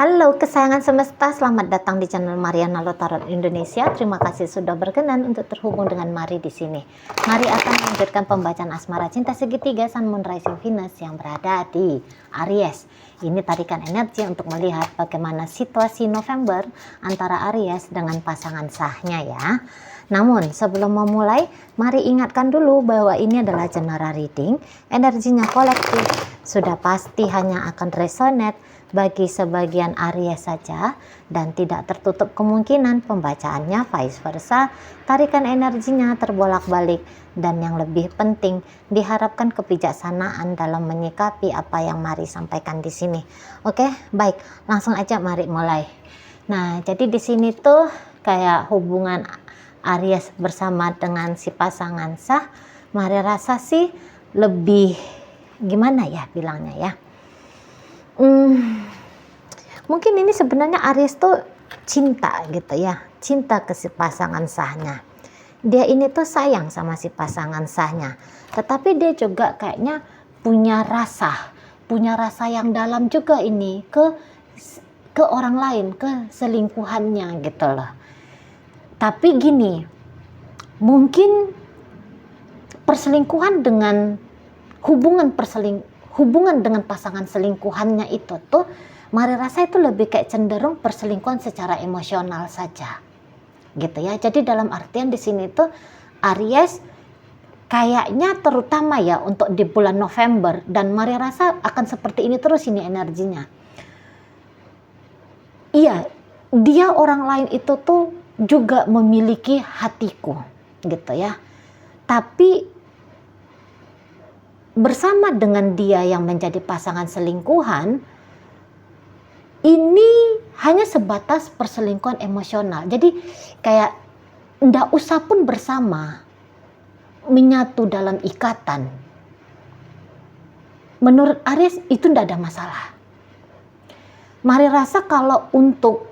Halo kesayangan semesta, selamat datang di channel Mariana Tarot Indonesia. Terima kasih sudah berkenan untuk terhubung dengan Mari di sini. Mari akan melanjutkan pembacaan asmara cinta segitiga Sun Moon Rising Venus yang berada di Aries. Ini tarikan energi untuk melihat bagaimana situasi November antara Aries dengan pasangan sahnya ya. Namun sebelum memulai, mari ingatkan dulu bahwa ini adalah general reading. Energinya kolektif, sudah pasti hanya akan resonate bagi sebagian Aries saja dan tidak tertutup kemungkinan pembacaannya vice versa. Tarikan energinya terbolak-balik dan yang lebih penting diharapkan kebijaksanaan dalam menyikapi apa yang Mari sampaikan di sini. Oke, baik, langsung aja mari mulai. Nah, jadi di sini tuh kayak hubungan Aries bersama dengan si pasangan sah, Mari rasa sih lebih gimana ya bilangnya ya. Mungkin ini sebenarnya Aries tuh cinta gitu ya, cinta ke si pasangan sahnya. Dia ini tuh sayang sama si pasangan sahnya, tetapi dia juga kayaknya punya rasa yang dalam juga ini ke orang lain, ke selingkuhannya gitu loh. Tapi gini, mungkin perselingkuhan dengan hubungan dengan pasangan selingkuhannya itu tuh Mari rasa itu lebih kayak cenderung perselingkuhan secara emosional saja gitu ya. Jadi dalam artian di sini tuh Aries kayaknya terutama ya untuk di bulan November, dan Mari rasa akan seperti ini terus ini energinya. Iya, dia orang lain itu tuh juga memiliki hatiku gitu ya. Tapi bersama dengan dia yang menjadi pasangan selingkuhan, ini hanya sebatas perselingkuhan emosional. Jadi kayak ndak usah pun bersama, menyatu dalam ikatan. Menurut Aries itu ndak ada masalah. Mari rasa kalau untuk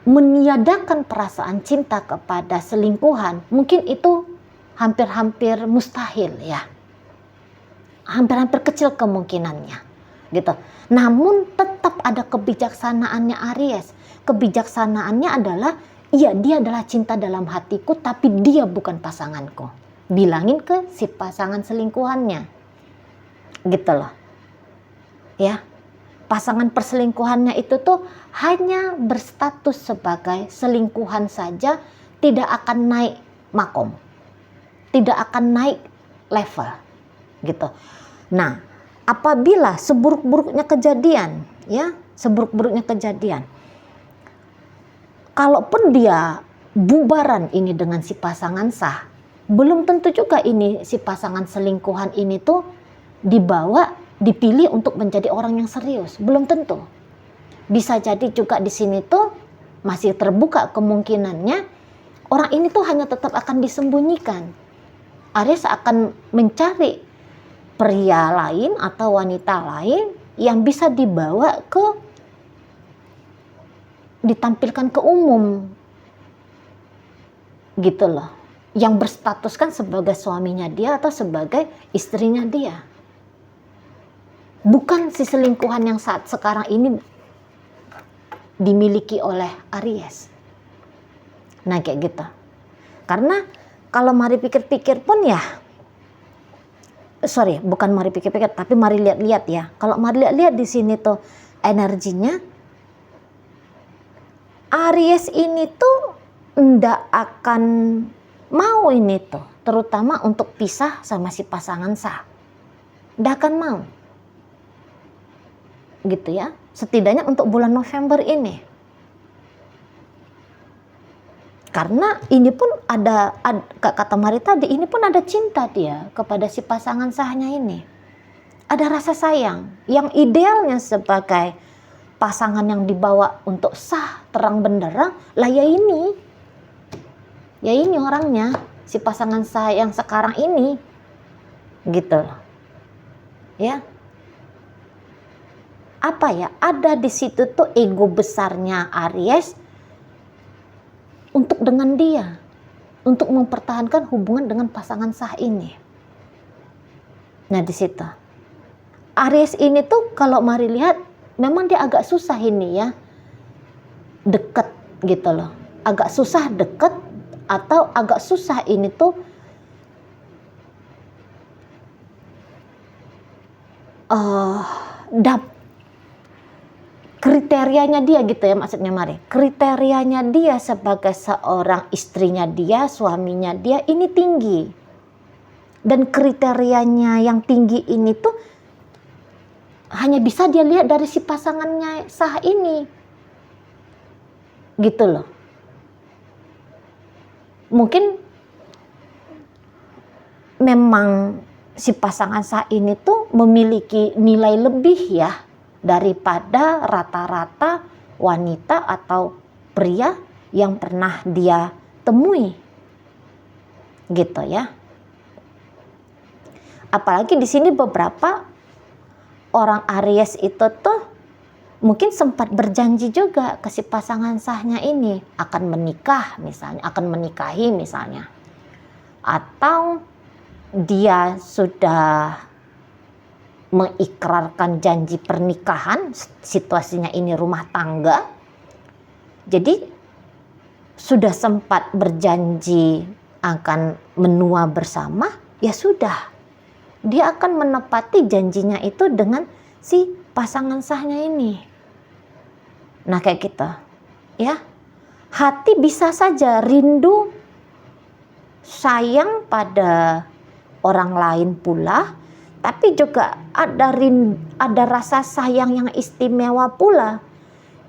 meniadakan perasaan cinta kepada selingkuhan, mungkin itu hampir-hampir mustahil ya. Hampir-hampir kecil kemungkinannya gitu. Namun tetap ada kebijaksanaannya Aries. Kebijaksanaannya adalah iya, dia adalah cinta dalam hatiku, tapi dia bukan pasanganku. Bilangin ke si pasangan selingkuhannya gitu loh ya. Pasangan perselingkuhannya itu tuh hanya berstatus sebagai selingkuhan saja, tidak akan naik makom, tidak akan naik level gitu. Nah, apabila seburuk-buruknya kejadian ya, seburuk-buruknya kejadian, kalaupun dia bubaran ini dengan si pasangan sah, belum tentu juga ini si pasangan selingkuhan ini tuh dipilih untuk menjadi orang yang serius, belum tentu. Bisa jadi juga di sini tuh masih terbuka kemungkinannya orang ini tuh hanya tetap akan disembunyikan. Aries akan mencari pria lain atau wanita lain yang bisa ditampilkan ke umum gitu loh, yang berstatuskan sebagai suaminya dia atau sebagai istrinya dia, bukan si selingkuhan yang saat sekarang ini dimiliki oleh Aries. Nah kayak gitu. Karena kalau Mari pikir-pikir pun ya, bukan Mari pikir-pikir, tapi Mari lihat-lihat ya. Kalau Mari lihat-lihat di sini tuh energinya, Aries ini tuh ndak akan mau ini tuh, terutama untuk pisah sama si pasangan sah. Ndak akan mau. Gitu ya. Setidaknya untuk bulan November ini. Karena ini pun ada kata Mari tadi, ini pun ada cinta dia kepada si pasangan sahnya ini. Ada rasa sayang yang idealnya sebagai pasangan yang dibawa untuk sah terang benderang lah ya ini. Ya ini orangnya, si pasangan sah yang sekarang ini. Gitu loh. Ya. Apa ya? Ada di situ tuh ego besarnya Aries untuk dengan dia, untuk mempertahankan hubungan dengan pasangan sah ini. Nah di situ Aries ini tuh kalau Mari lihat memang dia agak susah ini ya, deket gitu loh. Agak susah deket atau agak susah ini tuh kriterianya dia gitu ya, maksudnya Mari. Kriterianya dia sebagai seorang istrinya dia, suaminya dia ini tinggi. Dan kriterianya yang tinggi ini tuh hanya bisa dia lihat dari si pasangannya sah ini. Gitu loh. Mungkin memang si pasangan sah ini tuh memiliki nilai lebih ya daripada rata-rata wanita atau pria yang pernah dia temui. Gitu ya. Apalagi di sini beberapa orang Aries itu tuh mungkin sempat berjanji juga ke si pasangan sahnya ini akan menikah misalnya, akan menikahi misalnya. Atau dia sudah mengikrarkan janji pernikahan, situasinya ini rumah tangga. Jadi sudah sempat berjanji akan menua bersama, ya sudah. Dia akan menepati janjinya itu dengan si pasangan sahnya ini. Nah kayak gitu ya. Hati bisa saja rindu sayang pada orang lain pula, tapi juga ada rasa sayang yang istimewa pula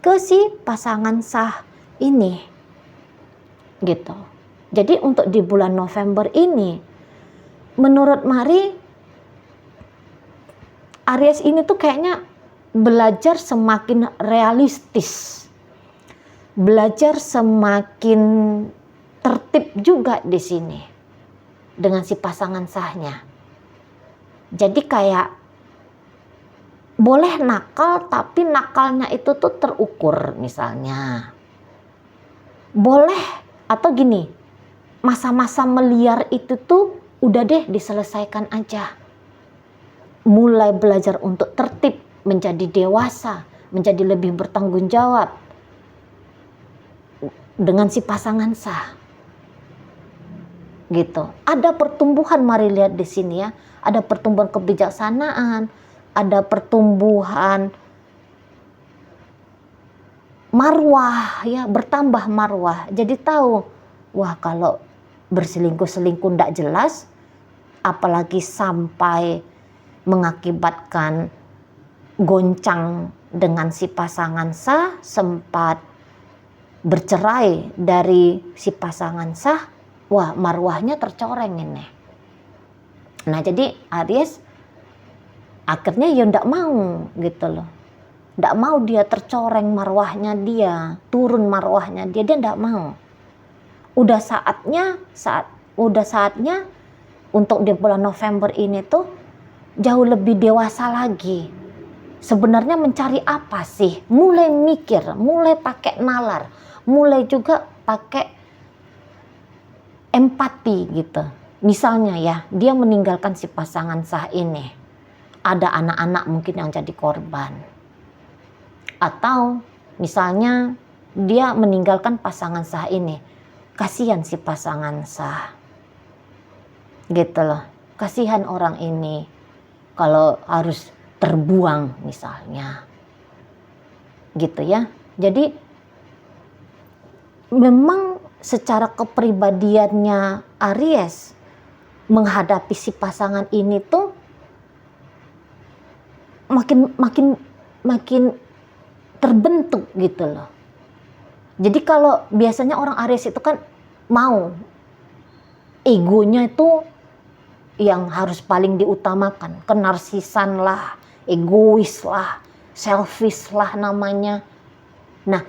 ke si pasangan sah ini. Gitu. Jadi untuk di bulan November ini menurut Mari, Aries ini tuh kayaknya belajar semakin realistis, belajar semakin tertib juga di sini dengan si pasangan sahnya. Jadi kayak boleh nakal, tapi nakalnya itu tuh terukur misalnya. Boleh atau gini, masa-masa meliar itu tuh udah deh diselesaikan aja. Mulai belajar untuk tertib, menjadi dewasa, menjadi lebih bertanggung jawab dengan si pasangan sah. Gitu. Ada pertumbuhan, mari lihat di sini ya. Ada pertumbuhan kebijaksanaan, ada pertumbuhan marwah ya, bertambah marwah. Jadi tahu, wah kalau berselingkuh-selingkuh tidak jelas, apalagi sampai mengakibatkan goncang dengan si pasangan sah, sempat bercerai dari si pasangan sah, wah marwahnya tercoreng ini. Nah jadi Aries akhirnya ya ndak mau gitu loh. Ndak mau dia tercoreng marwahnya dia, turun marwahnya dia ndak mau. Udah saatnya untuk di bulan November ini tuh jauh lebih dewasa lagi. Sebenarnya mencari apa sih? Mulai mikir, mulai pakai nalar, mulai juga pakai empati gitu. Misalnya ya, dia meninggalkan si pasangan sah ini. Ada anak-anak mungkin yang jadi korban. Atau misalnya dia meninggalkan pasangan sah ini. Kasihan si pasangan sah. Gitu loh. Kasihan orang ini kalau harus terbuang misalnya. Gitu ya. Jadi memang secara kepribadiannya Aries menghadapi si pasangan ini tuh makin terbentuk gitu loh. Jadi kalau biasanya orang Aries itu kan mau egonya itu yang harus paling diutamakan, kenarsisan lah, egois lah, selfish lah namanya. Nah,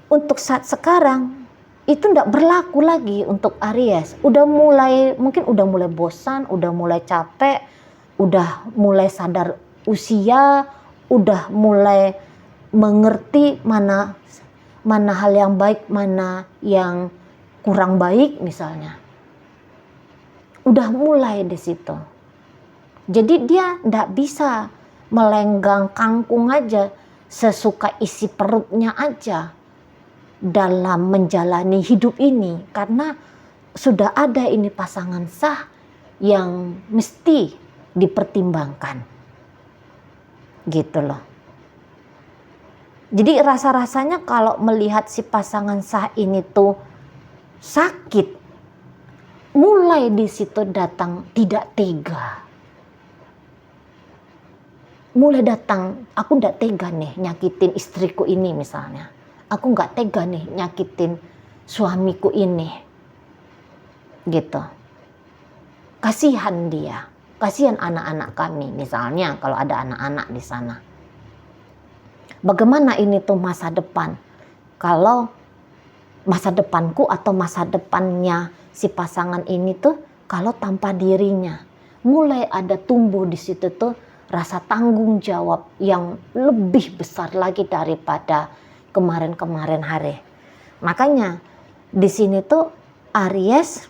untuk saat sekarang itu tidak berlaku lagi untuk Aries. Mungkin udah mulai bosan, udah mulai capek, udah mulai sadar usia, udah mulai mengerti mana hal yang baik, mana yang kurang baik misalnya. Udah mulai di situ. Jadi dia tidak bisa melenggang kangkung aja. sesuka isi perutnya aja dalam menjalani hidup ini, karena sudah ada ini pasangan sah yang mesti dipertimbangkan gitu loh. Jadi rasa-rasanya kalau melihat si pasangan sah ini tuh sakit, mulai di situ datang tidak tega. Mulai datang, aku nggak tega nih nyakitin istriku ini misalnya. Aku nggak tega nih nyakitin suamiku ini. Gitu. Kasihan dia. Kasihan anak-anak kami misalnya kalau ada anak-anak di sana. Bagaimana ini tuh masa depan? Kalau masa depanku atau masa depannya si pasangan ini tuh kalau tanpa dirinya. Mulai ada tumbuh di situ tuh rasa tanggung jawab yang lebih besar lagi daripada kemarin-kemarin hari. Makanya di sini tuh Aries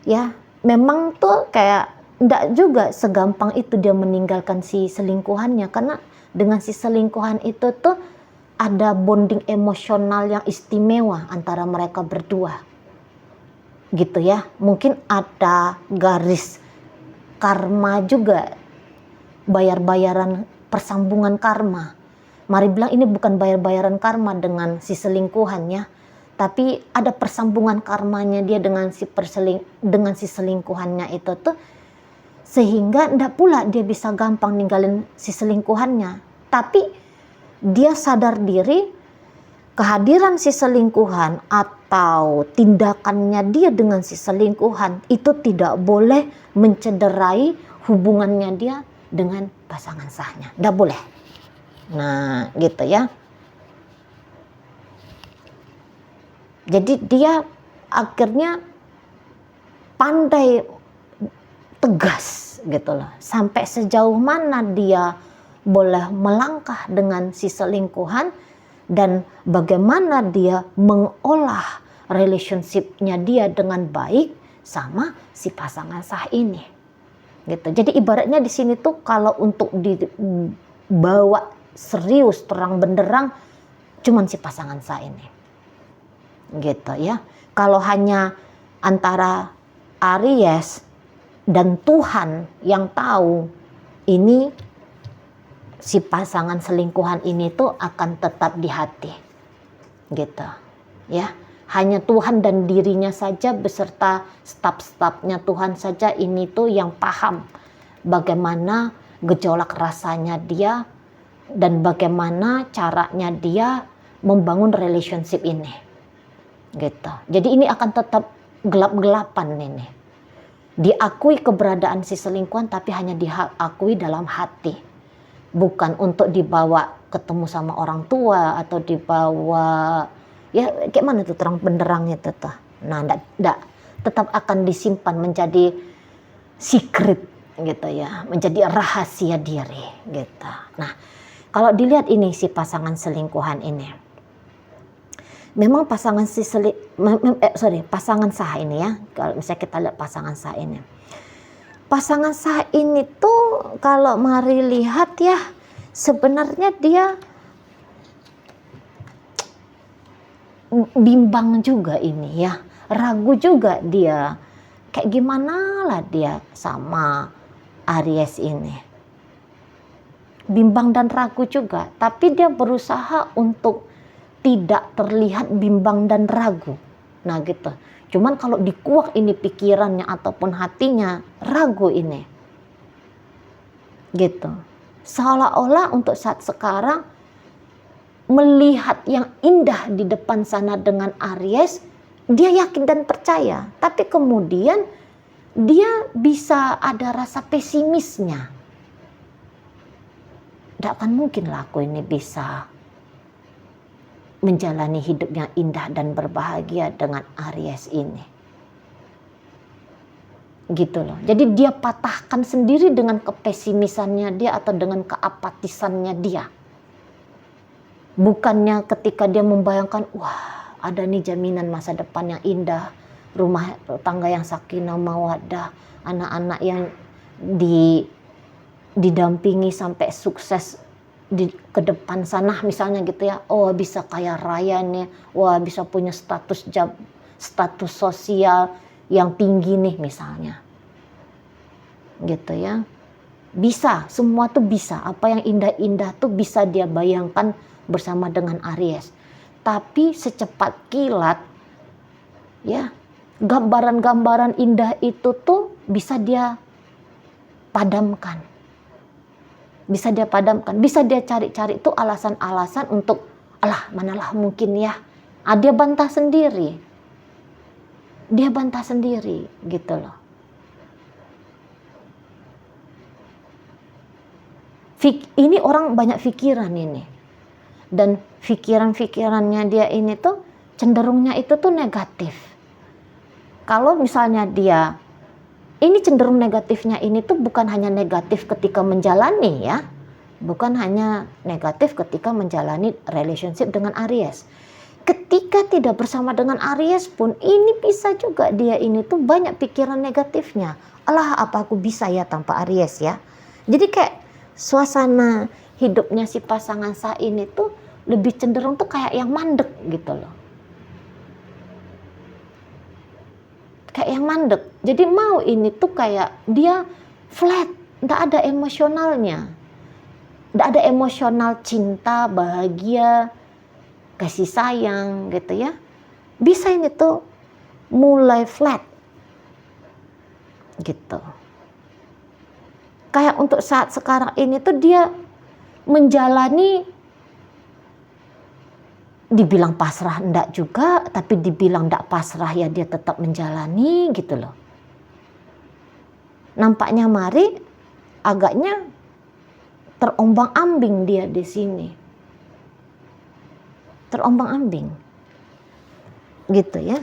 ya memang tuh kayak enggak juga segampang itu dia meninggalkan si selingkuhannya, karena dengan si selingkuhan itu tuh ada bonding emosional yang istimewa antara mereka berdua. Gitu ya. Mungkin ada garis karma juga, bayar-bayaran persambungan karma. Mari bilang ini bukan bayar-bayaran karma dengan si selingkuhannya, tapi ada persambungan karmanya dia dengan si selingkuhannya itu tuh, sehingga ndak pula dia bisa gampang ninggalin si selingkuhannya. Tapi dia sadar diri kehadiran si selingkuhan atau tindakannya dia dengan si selingkuhan itu tidak boleh mencederai hubungannya dia dengan pasangan sahnya. Nggak boleh. Nah gitu ya. Jadi dia akhirnya pandai tegas gitu loh. Sampai sejauh mana dia boleh melangkah dengan si selingkuhan dan bagaimana dia mengolah relationship-nya dia dengan baik sama si pasangan sah ini. Gitu. Jadi ibaratnya di sini tuh kalau untuk dibawa serius terang benderang cuman si pasangan sah ini. Gitu ya. Kalau hanya antara Aries dan Tuhan yang tahu, ini si pasangan selingkuhan ini tuh akan tetap di hati. Gitu. Ya. Hanya Tuhan dan dirinya saja beserta staf-stafnya Tuhan saja ini tuh yang paham bagaimana gejolak rasanya dia dan bagaimana caranya dia membangun relationship ini. Gitu. Jadi ini akan tetap gelap-gelapan ini. Diakui keberadaan si selingkuhan tapi hanya diakui dalam hati. Bukan untuk dibawa ketemu sama orang tua atau dibawa ya kayak mana tuh terang benderangnya tuh. Nah, enggak tetap akan disimpan menjadi secret gitu ya, menjadi rahasia diri gitu. Nah, kalau dilihat ini si pasangan selingkuhan ini. Memang pasangan pasangan sah ini ya. Kalau misalnya kita lihat pasangan sah ini. Pasangan sah ini tuh kalau mari lihat ya, sebenarnya dia bimbang juga ini ya, ragu juga dia, kayak gimana lah dia sama Aries ini, bimbang dan ragu juga, tapi dia berusaha untuk tidak terlihat bimbang dan ragu. Nah gitu. Cuman kalau dikuak ini pikirannya ataupun hatinya ragu ini. Gitu. Seolah-olah untuk saat sekarang melihat yang indah di depan sana dengan Aries, dia yakin dan percaya. Tapi kemudian dia bisa ada rasa pesimisnya. Tidak akan mungkin lah aku ini bisa menjalani hidup yang indah dan berbahagia dengan Aries ini. Gitu loh. Jadi dia patahkan sendiri dengan kepesimisannya dia atau dengan keapatisannya dia. Bukannya ketika dia membayangkan, wah ada nih jaminan masa depan yang indah, rumah tangga yang sakinah mawaddah, anak-anak yang didampingi sampai sukses di ke depan sana misalnya gitu ya, oh bisa kaya raya nih, wah bisa punya status sosial yang tinggi nih misalnya, gitu ya. Bisa, semua tuh bisa, apa yang indah-indah tuh bisa dia bayangkan bersama dengan Aries. Tapi secepat kilat ya, gambaran-gambaran indah itu tuh bisa dia padamkan. Bisa dia padamkan, bisa dia cari-cari tuh alasan-alasan untuk, alah manalah mungkin ya. Dia bantah sendiri. Dia bantah sendiri gitu loh. Ini orang banyak pikiran ini. Dan pikiran-pikirannya dia ini tuh cenderungnya itu tuh negatif. Kalau misalnya dia ini cenderung negatifnya ini tuh bukan hanya negatif ketika menjalani ya. Bukan hanya negatif ketika menjalani relationship dengan Aries. Ketika tidak bersama dengan Aries pun ini bisa juga dia ini tuh banyak pikiran negatifnya. Alah apa aku bisa ya tanpa Aries ya. Jadi kayak suasana hidupnya si pasangan Sah ini tuh lebih cenderung tuh kayak yang mandek gitu loh. Kayak yang mandek. Jadi mau ini tuh kayak dia flat, nggak ada emosionalnya. Nggak ada emosional cinta, bahagia, kasih sayang gitu ya. Bisa ini tuh mulai flat. Gitu. Kayak untuk saat sekarang ini tuh dia menjalani, dibilang pasrah enggak juga, tapi dibilang enggak pasrah ya dia tetap menjalani gitu loh. Nampaknya Mari agaknya terombang-ambing dia di sini. Terombang-ambing. Gitu ya.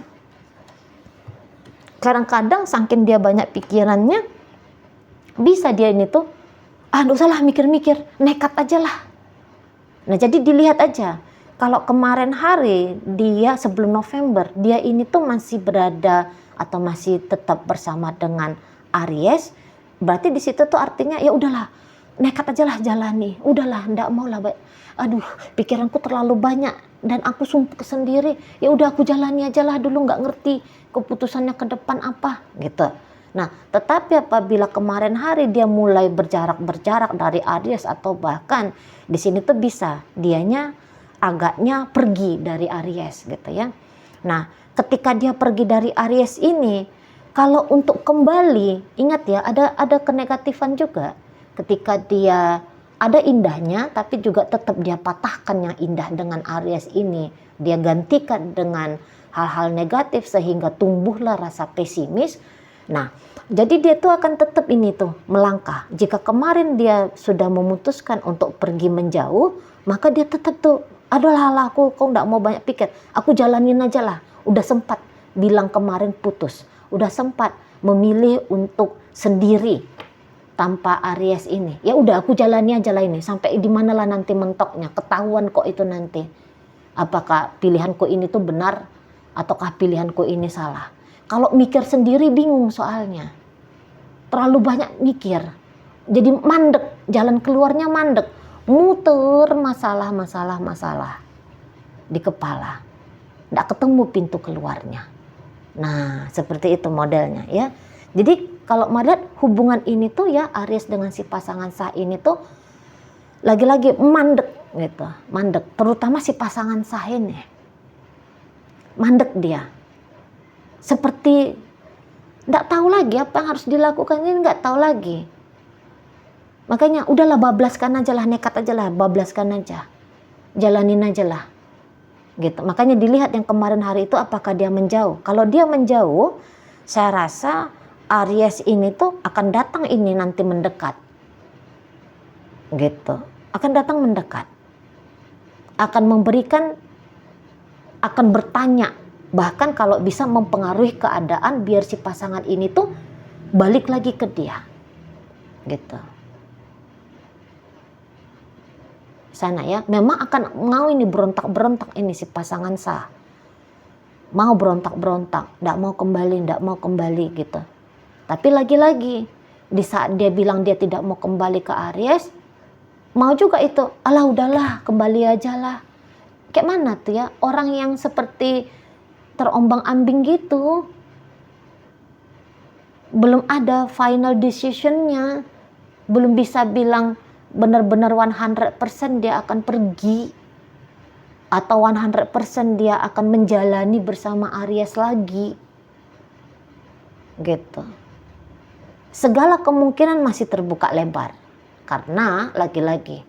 Kadang-kadang saking dia banyak pikirannya, bisa dia ini tuh, nggak usah lah mikir-mikir, nekat aja lah. Nah jadi dilihat aja. Kalau kemarin hari dia sebelum November dia ini tuh masih berada atau masih tetap bersama dengan Aries, berarti di situ tuh artinya ya udahlah nekat aja lah jalani, udahlah ndak mau lah, aduh pikiranku terlalu banyak dan aku sumpah sendiri, ya udah aku jalani aja lah dulu, nggak ngerti keputusannya ke depan apa gitu. Nah tetapi apabila kemarin hari dia mulai berjarak dari Aries atau bahkan di sini tuh bisa dianya agaknya pergi dari Aries gitu ya. Nah, ketika dia pergi dari Aries ini, kalau untuk kembali, ingat ya, ada kenegatifan juga. Ketika dia ada indahnya, tapi juga tetap dia patahkan yang indah dengan Aries ini. Dia gantikan dengan hal-hal negatif sehingga tumbuhlah rasa pesimis. Nah, jadi dia tuh akan tetap ini tuh melangkah. Jika kemarin dia sudah memutuskan untuk pergi menjauh, maka dia tetap tuh, adalah aku kok nggak mau banyak pikir, aku jalanin aja lah. Udah sempat bilang kemarin putus, udah sempat memilih untuk sendiri tanpa Aries ini. Ya udah aku jalani aja lah ini, sampai di mana lah nanti mentoknya, ketahuan kok itu nanti. Apakah pilihanku ini tuh benar ataukah pilihanku ini salah? Kalau mikir sendiri bingung soalnya, terlalu banyak mikir, jadi mandek, jalan keluarnya mandek. Muter masalah di kepala, nggak ketemu pintu keluarnya. Nah seperti itu modelnya ya. Jadi kalau melihat hubungan ini tuh ya, Aries dengan si pasangan Sah ini tuh lagi-lagi mandek gitu, mandek. Terutama si pasangan Sah ini mandek, dia seperti nggak tahu lagi apa yang harus dilakukan, ini nggak tahu lagi. Makanya udahlah bablaskan aja lah, nekat aja lah, bablaskan aja, jalanin aja lah gitu. Makanya dilihat yang kemarin hari itu apakah dia menjauh. Kalau dia menjauh, saya rasa Aries ini tuh akan datang ini nanti mendekat gitu, akan datang mendekat, akan memberikan, akan bertanya, bahkan kalau bisa mempengaruhi keadaan biar si pasangan ini tuh balik lagi ke dia gitu. Sana ya, memang akan mau ini berontak ini si pasangan Sah, mau berontak, nggak mau kembali gitu. Tapi lagi-lagi di saat dia bilang dia tidak mau kembali ke Aries, mau juga itu, alah udahlah kembali aja lah. Kayak mana tuh ya, orang yang seperti terombang-ambing gitu, belum ada final decisionnya, belum bisa bilang benar-benar 100% dia akan pergi, atau 100% dia akan menjalani bersama Aries lagi, gitu. Segala kemungkinan masih terbuka lebar, karena lagi-lagi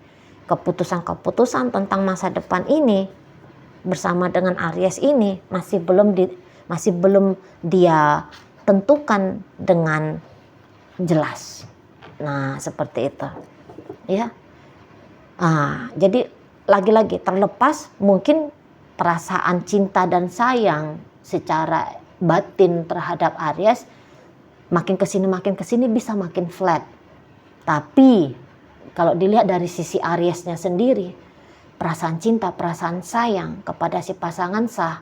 keputusan-keputusan tentang masa depan ini bersama dengan Aries ini masih belum dia tentukan dengan jelas. Nah, seperti itu, ya. Jadi lagi-lagi terlepas mungkin perasaan cinta dan sayang secara batin terhadap Aries makin kesini bisa makin flat. Tapi kalau dilihat dari sisi Ariesnya sendiri, perasaan cinta, perasaan sayang kepada si pasangan sah,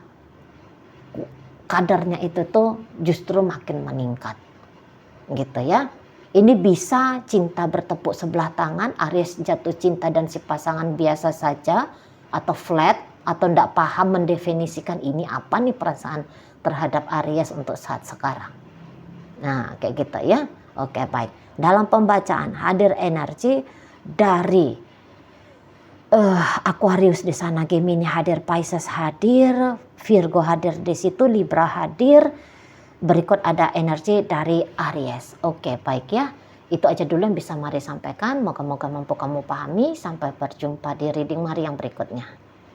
kadarnya itu tuh justru makin meningkat, gitu ya. Ini bisa cinta bertepuk sebelah tangan, Aries jatuh cinta dan si pasangan biasa saja, atau flat, atau tidak paham mendefinisikan ini apa nih perasaan terhadap Aries untuk saat sekarang. Nah, kayak gitu ya. Oke, baik. Dalam pembacaan hadir energi dari Aquarius di sana, Gemini hadir, Pisces hadir, Virgo hadir di situ, Libra hadir. Berikut ada energi dari Aries. Oke, baik ya. Itu aja dulu yang bisa Mari sampaikan. Moga-moga mampu kamu pahami. Sampai berjumpa di reading Mari yang berikutnya.